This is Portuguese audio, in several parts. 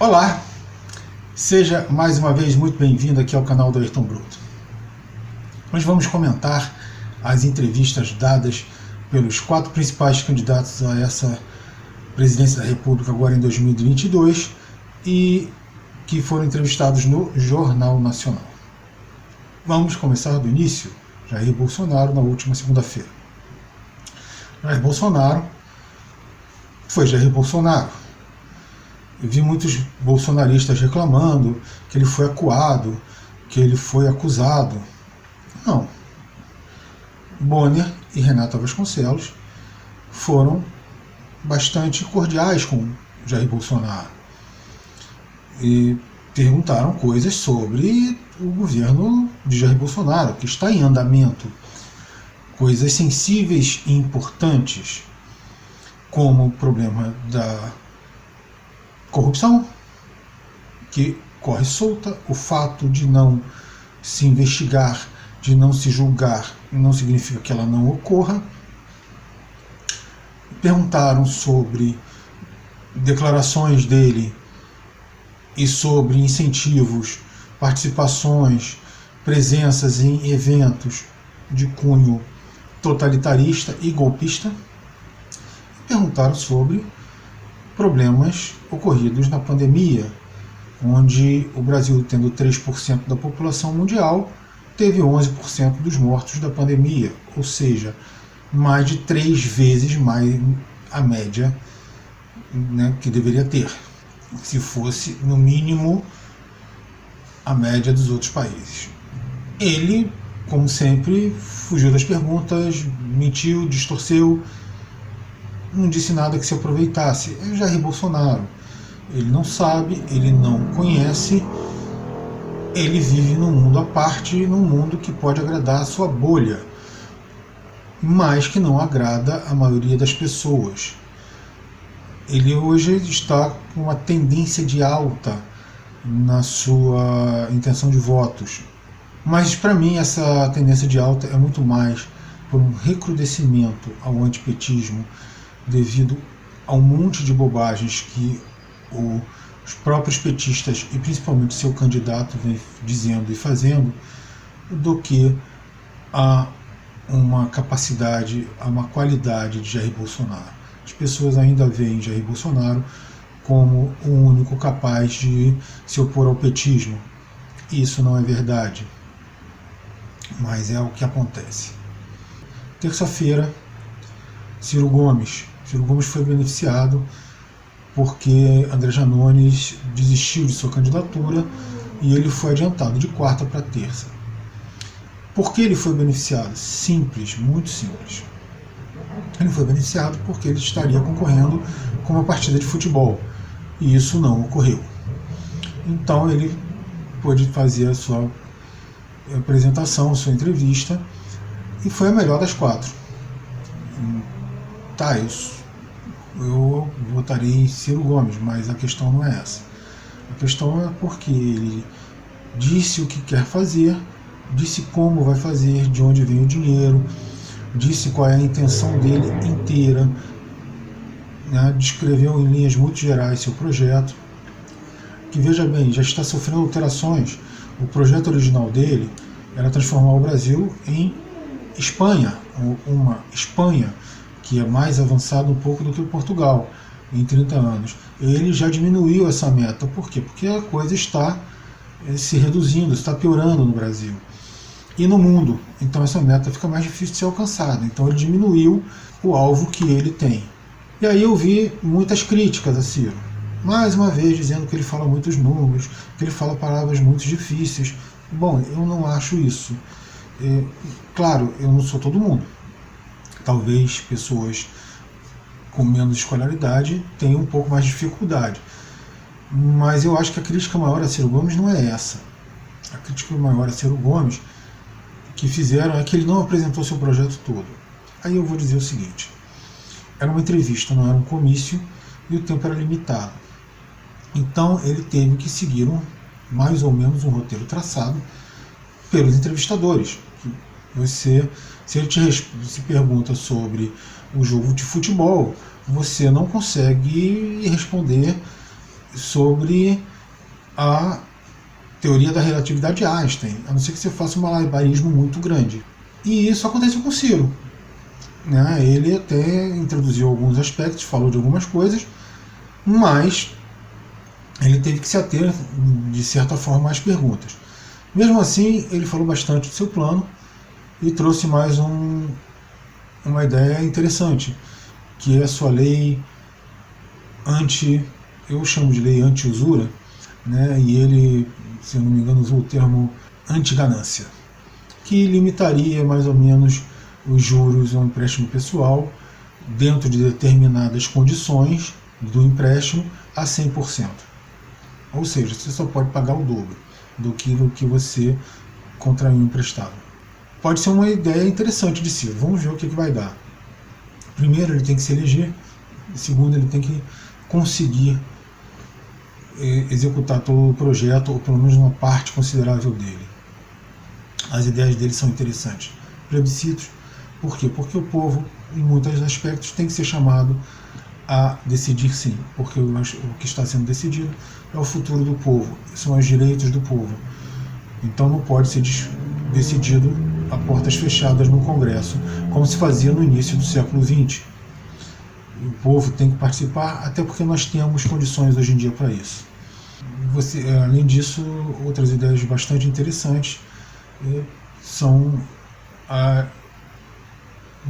Olá, seja mais uma vez muito bem-vindo aqui ao canal do Ayrton Bruto. Hoje vamos comentar as entrevistas dadas pelos 4 principais candidatos a essa presidência da República agora em 2022 e que foram entrevistados no Jornal Nacional. Vamos começar do início. Jair Bolsonaro na última segunda-feira. Jair Bolsonaro foi Jair Bolsonaro. Eu vi muitos bolsonaristas reclamando que ele foi acuado, que ele foi acusado. Não. Bonner e Renata Vasconcelos foram bastante cordiais com Jair Bolsonaro e perguntaram coisas sobre o governo de Jair Bolsonaro, que está em andamento. Coisas sensíveis e importantes, como o problema da corrupção, que corre solta, o fato de não se investigar, de não se julgar, não significa que ela não ocorra. Perguntaram sobre declarações dele e sobre incentivos, participações, presenças em eventos de cunho totalitarista e golpista. Perguntaram sobre problemas ocorridos na pandemia, onde o Brasil, tendo 3% da população mundial, teve 11% dos mortos da pandemia, ou seja, mais de 3 vezes mais a média, né, que deveria ter, se fosse, no mínimo, a média dos outros países. Ele, como sempre, fugiu das perguntas, mentiu, distorceu, não disse nada que se aproveitasse. É Jair Bolsonaro. Ele não sabe, ele não conhece, ele vive num mundo à parte, num mundo que pode agradar a sua bolha, mas que não agrada a maioria das pessoas. Ele hoje está com uma tendência de alta na sua intenção de votos. Mas para mim essa tendência de alta é muito mais por um recrudescimento ao antipetismo, devido a um monte de bobagens que os próprios petistas e principalmente seu candidato vem dizendo e fazendo, do que a uma capacidade, a uma qualidade de Jair Bolsonaro. As pessoas ainda veem Jair Bolsonaro como o único capaz de se opor ao petismo. Isso não é verdade, mas é o que acontece. Terça-feira, Ciro Gomes foi beneficiado porque André Janones desistiu de sua candidatura e ele foi adiantado de quarta para terça. Por que ele foi beneficiado? Simples, muito simples. Ele foi beneficiado porque ele estaria concorrendo com uma partida de futebol e isso não ocorreu. Então ele pôde fazer a sua apresentação, a sua entrevista, e foi a melhor das 4. Tá, eu votarei em Ciro Gomes, mas a questão não é essa. A questão é porque ele disse o que quer fazer, disse como vai fazer, de onde vem o dinheiro, disse qual é a intenção dele inteira, né, descreveu em linhas muito gerais seu projeto, que, veja bem, já está sofrendo alterações. O projeto original dele era transformar o Brasil em Espanha, uma Espanha que é mais avançado um pouco do que o Portugal em 30 anos. Ele já diminuiu essa meta. Por quê? Porque a coisa está se reduzindo, está piorando no Brasil e no mundo. Então essa meta fica mais difícil de ser alcançada. Então ele diminuiu o alvo que ele tem. E aí eu vi muitas críticas a Ciro. Mais uma vez dizendo que ele fala muitos números, que ele fala palavras muito difíceis. Bom, eu não acho isso. Claro, eu não sou todo mundo. Talvez pessoas com menos escolaridade tenham um pouco mais de dificuldade. Mas eu acho que a crítica maior a Ciro Gomes não é essa. A crítica maior a Ciro Gomes que fizeram é que ele não apresentou seu projeto todo. Aí eu vou dizer o seguinte: era uma entrevista, não era um comício, e o tempo era limitado. Então ele teve que seguir mais ou menos um roteiro traçado pelos entrevistadores. Se ele se pergunta sobre o jogo de futebol, você não consegue responder sobre a teoria da relatividade de Einstein, a não ser que você faça um malabarismo muito grande. E isso aconteceu com Ciro. Né? Ele até introduziu alguns aspectos, falou de algumas coisas, mas ele teve que se ater, de certa forma, às perguntas. Mesmo assim, ele falou bastante do seu plano e trouxe mais uma ideia interessante, que é a sua lei eu chamo de lei anti-usura, né? E ele, se eu não me engano, usou o termo anti-ganância, que limitaria mais ou menos os juros ao empréstimo pessoal dentro de determinadas condições do empréstimo a 100%. Ou seja, você só pode pagar o dobro do que você contraiu emprestado. Pode ser uma ideia interessante de Ciro. Vamos ver o que vai dar. Primeiro, ele tem que se eleger. Segundo, ele tem que conseguir executar todo o projeto, ou pelo menos uma parte considerável dele. As ideias dele são interessantes. Plebiscitos. Por quê? Porque o povo, em muitos aspectos, tem que ser chamado a decidir sim. Porque o que está sendo decidido é o futuro do povo, são os direitos do povo. Então não pode ser decidido a portas fechadas no Congresso, como se fazia no início do século XX. O povo tem que participar, até porque nós temos condições hoje em dia para isso. Além disso, outras ideias bastante interessantes são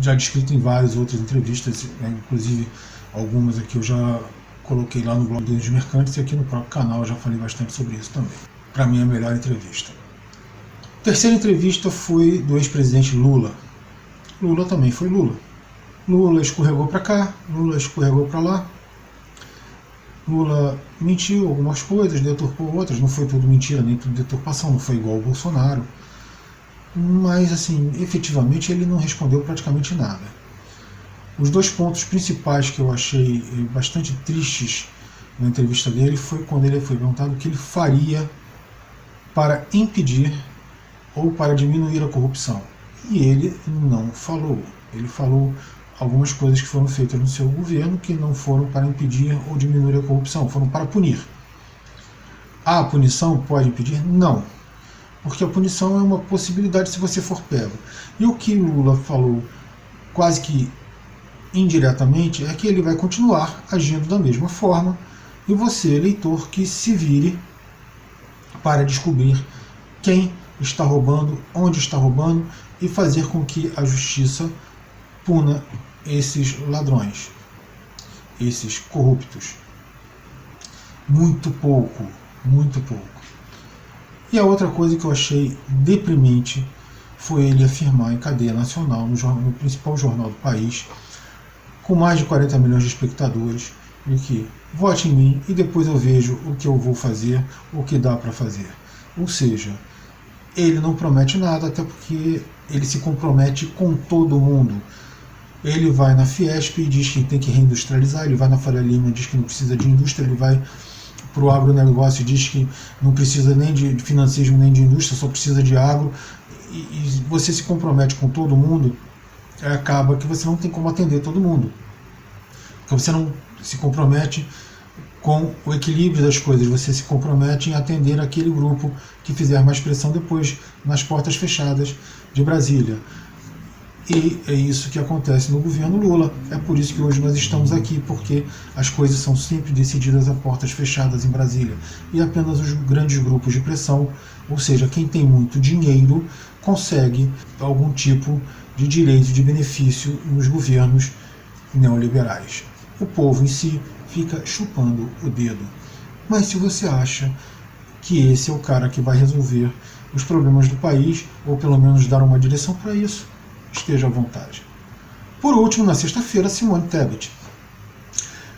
já descritas em várias outras entrevistas, né? Inclusive algumas aqui eu já coloquei lá no blog dos Mercantes e aqui no próprio canal eu já falei bastante sobre isso também. Para mim, a melhor entrevista. A terceira entrevista foi do ex-presidente Lula. Lula também foi Lula. Lula escorregou para cá, Lula escorregou para lá. Lula mentiu algumas coisas, deturpou outras. Não foi tudo mentira, nem tudo deturpação, não foi igual ao Bolsonaro. Mas, assim, efetivamente ele não respondeu praticamente nada. Os dois pontos principais que eu achei bastante tristes na entrevista dele foi quando ele foi perguntado o que ele faria para impedir ou para diminuir a corrupção. E ele não falou. Ele falou algumas coisas que foram feitas no seu governo que não foram para impedir ou diminuir a corrupção, foram para punir. A punição pode impedir? Não. Porque a punição é uma possibilidade se você for pego. E o que Lula falou quase que indiretamente é que ele vai continuar agindo da mesma forma e você, eleitor, que se vire para descobrir quem está roubando, onde está roubando e fazer com que a justiça puna esses ladrões, esses corruptos. Muito pouco, muito pouco. E a outra coisa que eu achei deprimente foi ele afirmar em cadeia nacional, no principal jornal do país, com mais de 40 milhões de espectadores, de que vote em mim e depois eu vejo o que eu vou fazer, o que dá para fazer. Ou seja, ele não promete nada, até porque ele se compromete com todo mundo. Ele vai na Fiesp e diz que tem que reindustrializar, ele vai na Faria Lima e diz que não precisa de indústria, ele vai para o agronegócio e diz que não precisa nem de financismo nem de indústria, só precisa de agro, e você se compromete com todo mundo, acaba que você não tem como atender todo mundo. Porque você não se compromete com o equilíbrio das coisas, você se compromete em atender aquele grupo que fizer mais pressão depois nas portas fechadas de Brasília. E é isso que acontece no governo Lula. É por isso que hoje nós estamos aqui, porque as coisas são sempre decididas a portas fechadas em Brasília. E apenas os grandes grupos de pressão, ou seja, quem tem muito dinheiro, consegue algum tipo de direito, de benefício nos governos neoliberais. O povo em si fica chupando o dedo. Mas se você acha que esse é o cara que vai resolver os problemas do país, ou pelo menos dar uma direção para isso, esteja à vontade. Por último, na sexta-feira, Simone Tebet.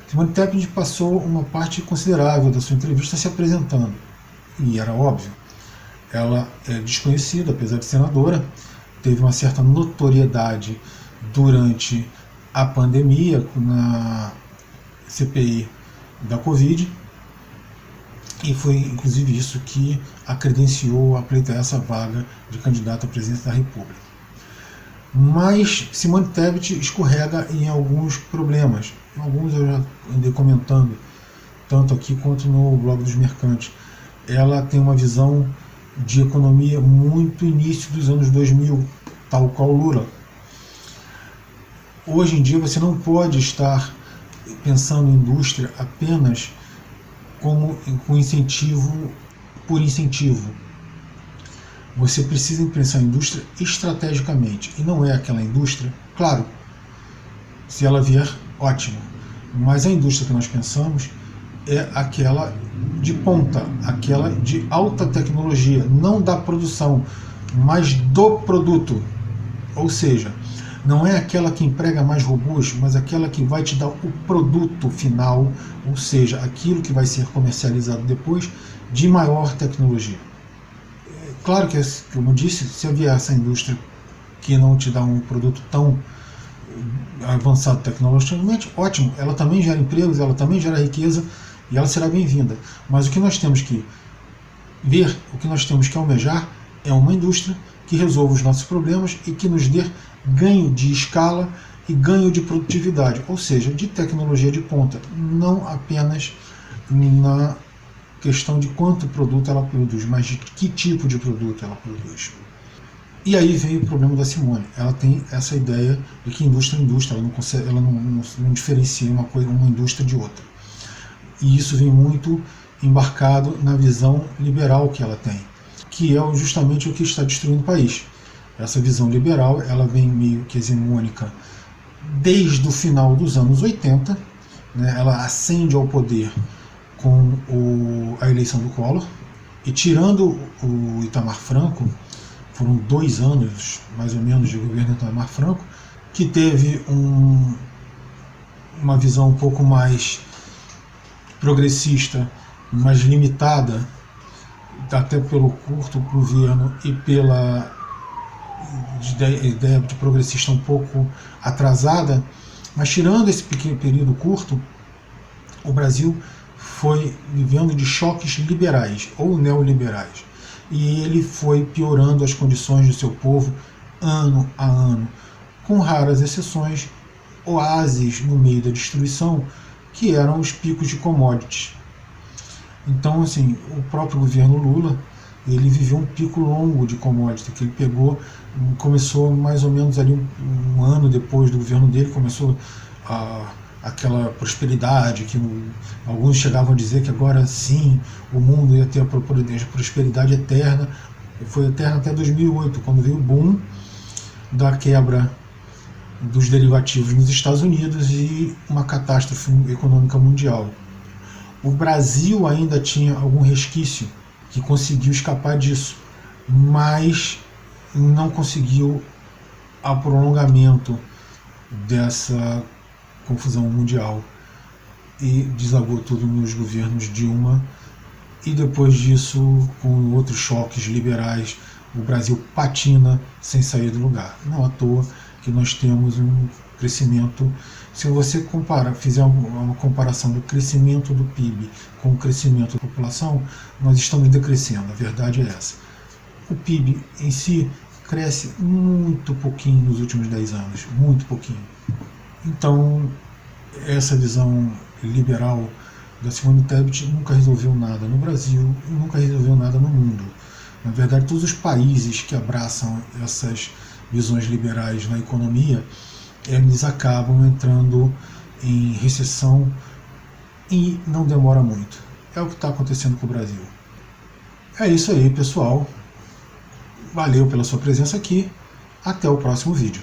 Simone Tebet passou uma parte considerável da sua entrevista se apresentando. E era óbvio. Ela é desconhecida, apesar de senadora, teve uma certa notoriedade durante a pandemia, na CPI da Covid, e foi inclusive isso que a credenciou a pleitear essa vaga de candidata à presidência da República. Mas Simone Tebet escorrega em alguns problemas. Alguns eu já andei comentando tanto aqui quanto no blog dos mercantes. Ela tem uma visão de economia muito início dos anos 2000, tal qual Lula. Hoje em dia você não pode estar pensando em indústria apenas como com incentivo por incentivo. Você precisa pensar em indústria estrategicamente, e não é aquela indústria, claro, se ela vier, ótimo, mas a indústria que nós pensamos é aquela de ponta, aquela de alta tecnologia, não da produção, mas do produto. Ou seja, não é aquela que emprega mais robôs, mas aquela que vai te dar o produto final, ou seja, aquilo que vai ser comercializado depois, de maior tecnologia. Claro que, como eu disse, se vier essa indústria que não te dá um produto tão avançado tecnologicamente, ótimo, ela também gera empregos, ela também gera riqueza e ela será bem-vinda. Mas o que nós temos que ver, o que nós temos que almejar é uma indústria que resolva os nossos problemas e que nos dê ganho de escala e ganho de produtividade, ou seja, de tecnologia de ponta, não apenas na questão de quanto produto ela produz, mas de que tipo de produto ela produz. E aí vem o problema da Simone. Ela tem essa ideia de que indústria é indústria, ela não diferencia uma indústria de outra. E isso vem muito embarcado na visão liberal que ela tem, que é justamente o que está destruindo o país. Essa visão liberal, ela vem meio que hegemônica desde o final dos anos 80, né? Ela ascende ao poder com a eleição do Collor, e tirando o Itamar Franco, foram 2 anos, mais ou menos, de governo Itamar Franco, que teve uma visão um pouco mais progressista, mais limitada, até pelo curto governo e pela ideia de progressista um pouco atrasada, mas tirando esse pequeno período curto, o Brasil foi vivendo de choques liberais ou neoliberais, e ele foi piorando as condições do seu povo ano a ano, com raras exceções, oásis no meio da destruição, que eram os picos de commodities. Então, assim, o próprio governo Lula, ele viveu um pico longo de commodities, que ele começou mais ou menos ali um ano depois do governo dele, começou aquela prosperidade, que alguns chegavam a dizer que agora sim, o mundo ia ter a prosperidade eterna. Foi eterna até 2008, quando veio o boom da quebra dos derivativos nos Estados Unidos e uma catástrofe econômica mundial. O Brasil ainda tinha algum resquício que conseguiu escapar disso, mas não conseguiu o prolongamento dessa confusão mundial, e desagou tudo nos governos Dilma, e depois disso, com outros choques liberais, o Brasil patina sem sair do lugar. Não à toa que nós temos um crescimento, se você fizer uma comparação do crescimento do PIB com o crescimento da população, nós estamos decrescendo, a verdade é essa. O PIB em si cresce muito pouquinho nos últimos 10 anos, muito pouquinho. Então, essa visão liberal da Simone Tebet nunca resolveu nada no Brasil e nunca resolveu nada no mundo. Na verdade, todos os países que abraçam essas visões liberais na economia, eles acabam entrando em recessão e não demora muito. É o que está acontecendo com o Brasil. É isso aí, pessoal. Valeu pela sua presença aqui. Até o próximo vídeo.